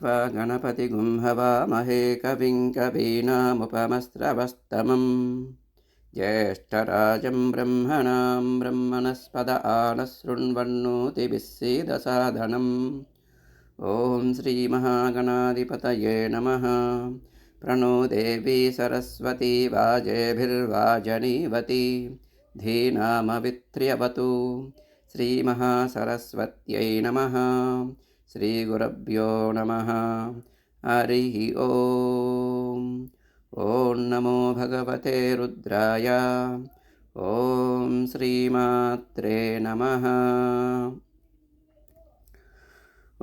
त्वा गणपतिगुं हवामहे कविं कवीनामुपमस्रवस्तमम् ज्येष्ठराजं ब्रह्मणां ब्रह्मणस्पद आनशृण्वन्नोतिभिस्सीदसादनम् ॐ श्रीमहागणाधिपतये नमः। प्रणो देवी सरस्वती वाजेभिर्वाजनीवती धीनामवित्र्यवतु। श्रीमहासरस्वत्यै नमः। श्रीगुरुभ्यो नमः। हरिः ॐ। ॐ नमो भगवते रुद्राय। ॐ श्रीमात्रे नमः।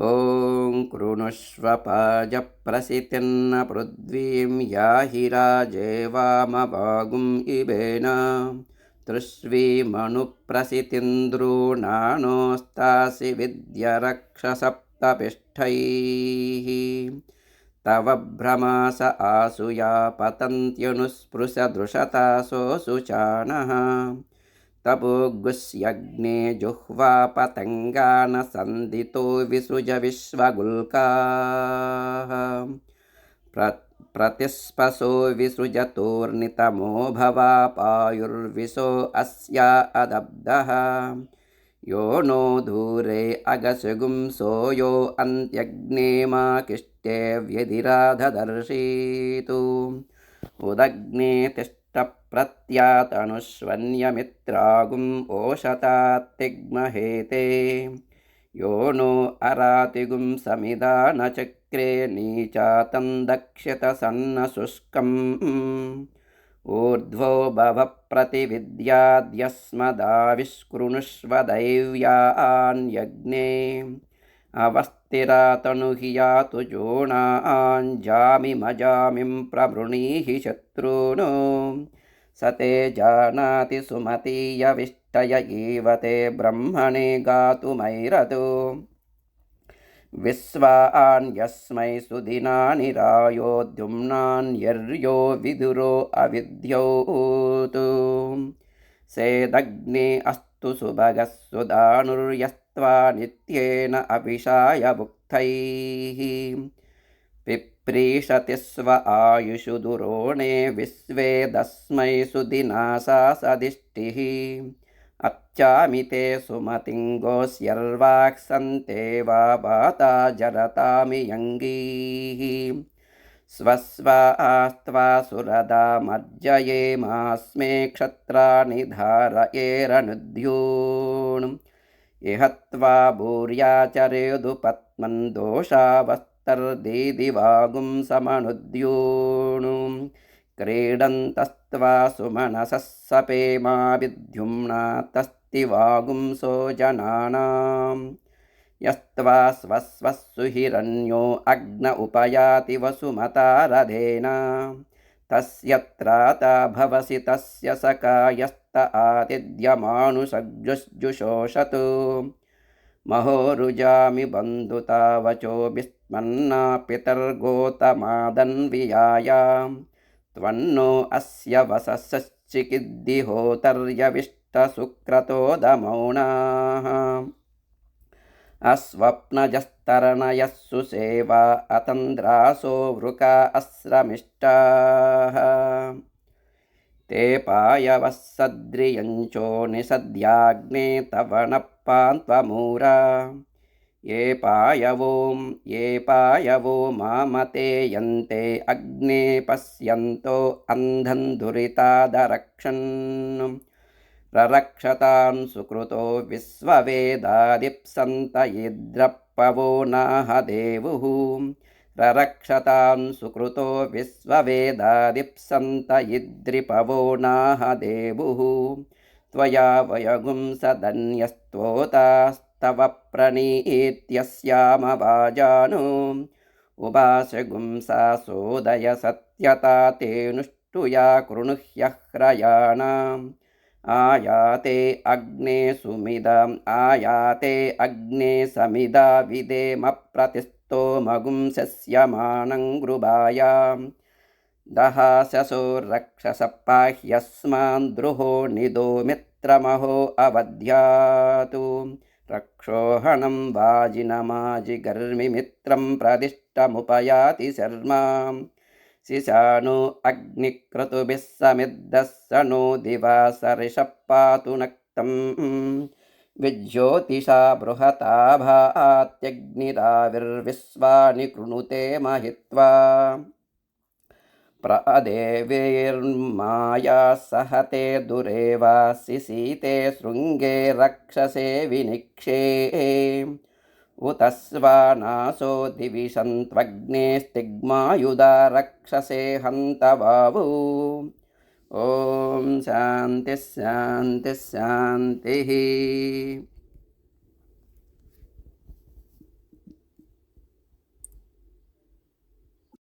ॐ कृणुष्व पाजप्रसितिर्न पृथ्वीं याहि राजेवामवागुम् इवेन तृष्वीमनुप्रसितिन्द्रूणानोस्तासि विद्यरक्षसप्तपिष्ठैः तव भ्रमास आसुया पतन्त्यनुस्पृशदृशतासोऽसुचानः तपोगुस्यग्ने जुह्वापतङ्गान सन्दितो विसृज विश्वगुल्काः प्रतिस्पशो विसृजतोर्नितमो भवापायुर्विशो अस्या अदब्धः यो नो दूरे अगसुगुंसो यो अन्त्यग्ने मा किष्टे व्यधिराधदर्शीतु उदग्ने प्रत्यातनुष्वन्यमित्रागुम् ओषतात्तिग्महेते यो नो अरातिगुं समिदा न चक्रे नीचातं दक्ष्यत सन्न शुष्कम् ऊर्ध्वो भव प्रतिविद्याद्यस्मदाविष्कृणुष्व दैव्यान्यग्ने अवस्थिरातनुहि यातु जोणाञ्जामिमजामिं प्रवृणीहि शत्रून् स ते जानाति सुमतीयविष्टय इव ते ब्रह्मणे गातुमैरतु विश्वान्यस्मै सुदिनानि रायो द्युम्नान्यर्यो विदुरो अविद्योतु सेदग्ने अस्तु सुभगः सुदानुर्यस्त्वा नित्येन अभिषाय भुक्तैः पिप्रीषति स्व आयुषु दुरोणे विश्वे दस्मै सुदिनासा सदिष्टिः अच्छामिते सुमतिङ्गोऽस्यर्वाक्सन्ते वा वाता जरतामियङ्गीः स्वस्वास्त्वा सुरदा मर्जयेमास्मे क्षत्राणि धारयेरनुद्यून् इह त्वा भूर्याचरेदुपत्मन् दोषावस्तर्दीदिवागुं समनुद्यून् क्रीडन्तस्त्वा सुमनसः सपेमा विद्युम्ना तस्तिवागुंसो जनानां यस्त्वा स्वस्वस्सु हिरण्यो अग्न उपयाति वसुमता रथेन तस्य त्राता भवसि तस्य सखायस्त आतिथ्यमानुषजुषोषतु महोरुजामि बन्धुता वचो विस्मन्ना पितर्गोतमादन्वियाय त्वन्नो अस्य वससश्चिकिद्दिहोतर्यविष्टसुक्रतोदमौनाः अस्वप्नजस्तरणयः सुसेवा अतन्द्रासो वृका अस्रमिष्टाः ते पायवः सद्रियञ्चो निषद्याग्ने तव नः पान्त्वमूरा ये पायवो मामते यन्ते अग्ने पश्यन्तो अन्धं दुरितादरक्षन् ररक्षतां सुकृतो विश्ववेदादिप्सन्त इद्रपवो नाह देवुः ररक्षतां सुकृतो विश्ववेदादिप्सन्त इद्रिपवो नाह देवुः त्वया वयगुं सदन्यस्त्वोतास्तव प्रणीत्यस्यामवाजानो उभासगुं सा सोदय सत्यता तेनुष्टुया कृणुह्यह्रयाणाम् आयाते अग्ने समिदा विदेम प्रतिस्तोमगुं शस्यमानं गृभायां दहाससो रक्षसपाह्यस्मान् द्रुहो निदो मित्रमहो अवध्यातु रक्षोहणं वाजिनमाजिगर्मिमित्रं प्रदिष्टमुपयाति शर्मा शिशानो अग्निक्रतुभिः समिद्धः स नो दिवा सरिषः पातु नक्तम् विज्योतिषा बृहता भात्यग्निराविर्विश्वानि कृणुते महित्वा प्रदेवीर्माया सहते दुरेवासि सीते शृङ्गे रक्षसे विनिक्षे उत स्वानासो दिविशन्त्वग्ने स्तिग्मायुधा रक्षसे हन्त वावु ॐ शान्तिः शान्तिः शान्तिः।